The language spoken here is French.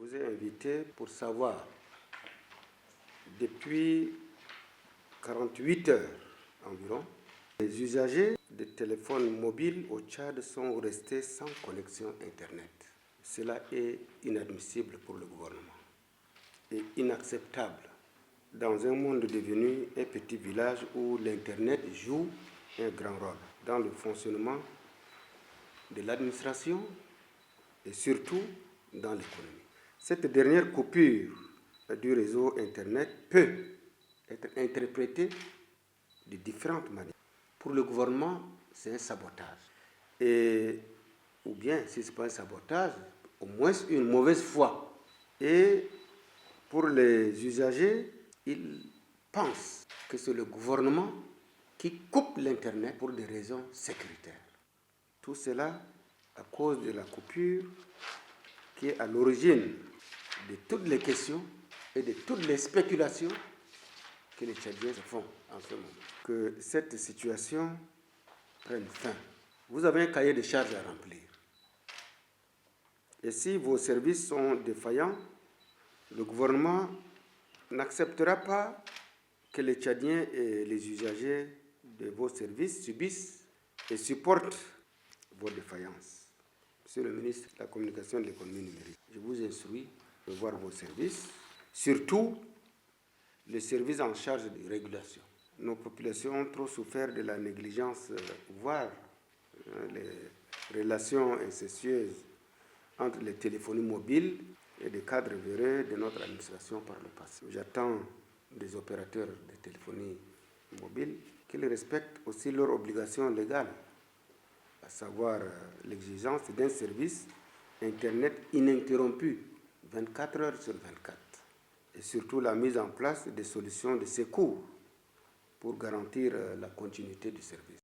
vous ai invité pour savoir, depuis 48 heures environ, les usagers de téléphones mobiles au Tchad sont restés sans connexion Internet. Cela est inadmissible pour le gouvernement et inacceptable dans un monde devenu un petit village où l'Internet joue un grand rôle dans le fonctionnement de l'administration et surtout dans l'économie. Cette dernière coupure du réseau Internet peut être interprétée de différentes manières. Pour le gouvernement, c'est un sabotage. Ou bien, si ce n'est pas un sabotage, au moins une mauvaise foi. Et pour les usagers, ils pensent que c'est le gouvernement qui coupe l'Internet pour des raisons sécuritaires. Tout cela à cause de la coupure qui est à l'origine de toutes les questions et de toutes les spéculations que les Tchadiens font en ce moment. Que cette situation prenne fin. Vous avez un cahier de charges à remplir. Et si vos services sont défaillants, le gouvernement n'acceptera pas que les Tchadiens et les usagers de vos services subissent et supportent vos défaillances. Monsieur le ministre de la Communication et de l'Économie numérique, je vous instruis de voir vos services, surtout les services en charge de régulation. Nos populations ont trop souffert de la négligence, voire les relations incestueuses entre les téléphonies mobiles et des cadres véreux de notre administration par le passé. J'attends des opérateurs de téléphonie mobile qu'ils respectent aussi leurs obligations légales, à savoir l'exigence d'un service Internet ininterrompu 24 heures sur 24 et surtout la mise en place des solutions de secours pour garantir la continuité du service.